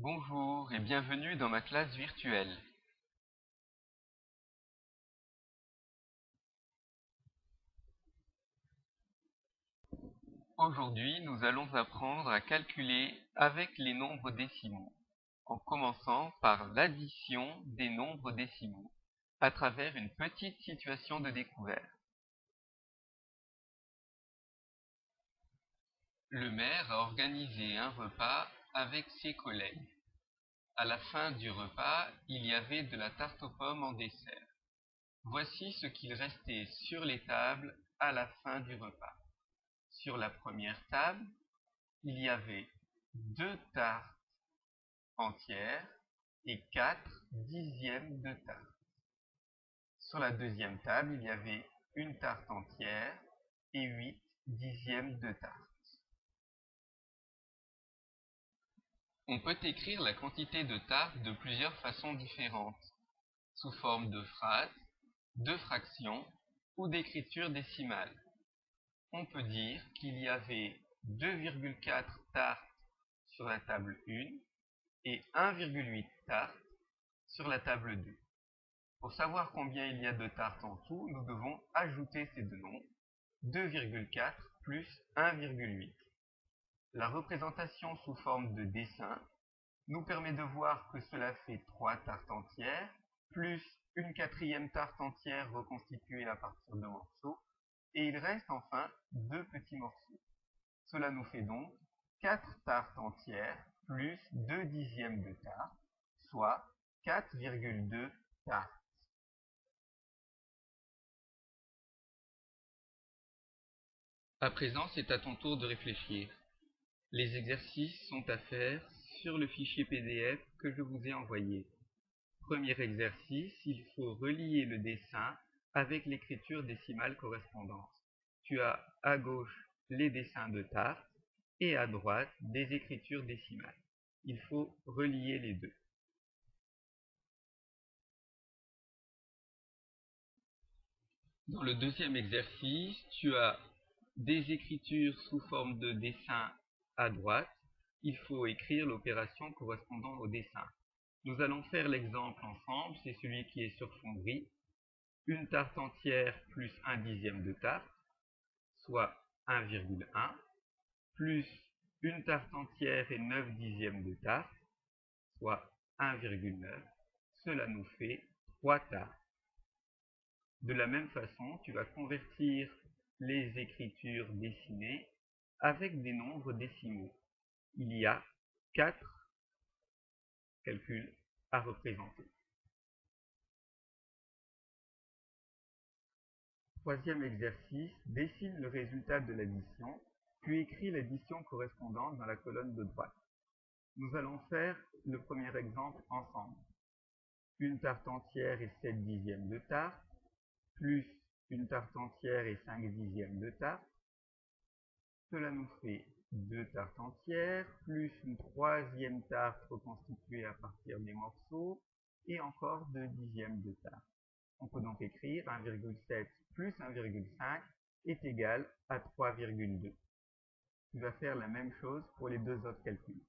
Bonjour et bienvenue dans ma classe virtuelle. Aujourd'hui, nous allons apprendre à calculer avec les nombres décimaux, en commençant par l'addition des nombres décimaux, à travers une petite situation de découverte. Le maire a organisé un repas avec ses collègues. À la fin du repas, il y avait de la tarte aux pommes en dessert. Voici ce qu'il restait sur les tables à la fin du repas. Sur la première table, il y avait 2 tartes entières et 4 dixièmes de tarte. Sur la deuxième table, il y avait une tarte entière et 8 dixièmes de tarte. On peut écrire la quantité de tarte de plusieurs façons différentes, sous forme de phrases, de fractions ou d'écriture décimale. On peut dire qu'il y avait 2,4 tartes sur la table 1 et 1,8 tartes sur la table 2. Pour savoir combien il y a de tartes en tout, nous devons ajouter ces deux nombres, 2,4 plus 1,8. La représentation sous forme de dessin nous permet de voir que cela fait 3 tartes entières, plus une quatrième tarte entière reconstituée à partir de morceaux, et il reste enfin 2 petits morceaux. Cela nous fait donc 4 tartes entières plus 2 dixièmes de tarte, soit 4,2 tartes. À présent, c'est à ton tour de réfléchir. Les exercices sont à faire sur le fichier PDF que je vous ai envoyé. Premier exercice, il faut relier le dessin avec l'écriture décimale correspondante. Tu as à gauche les dessins de tarte et à droite des écritures décimales. Il faut relier les deux. Dans le deuxième exercice, tu as des écritures sous forme de dessin à droite. Il faut écrire l'opération correspondant au dessin. Nous allons faire l'exemple ensemble, c'est celui qui est sur fond gris. Une tarte entière plus 1 dixième de tarte, soit 1,1, plus une tarte entière et 9 dixièmes de tarte, soit 1,9. Cela nous fait 3 tartes. De la même façon, tu vas convertir les écritures décimées avec des nombres décimaux. Il y a 4 calculs à représenter. Troisième exercice, dessine le résultat de l'addition, puis écris l'addition correspondante dans la colonne de droite. Nous allons faire le premier exemple ensemble. Une tarte entière et 7 dixièmes de tarte, plus une tarte entière et 5 dixièmes de tarte. Cela nous fait 2 tartes entières, plus une troisième tarte reconstituée à partir des morceaux, et encore 2 dixièmes de tarte. On peut donc écrire 1,7 plus 1,5 est égal à 3,2. Tu vas faire la même chose pour les deux autres calculs.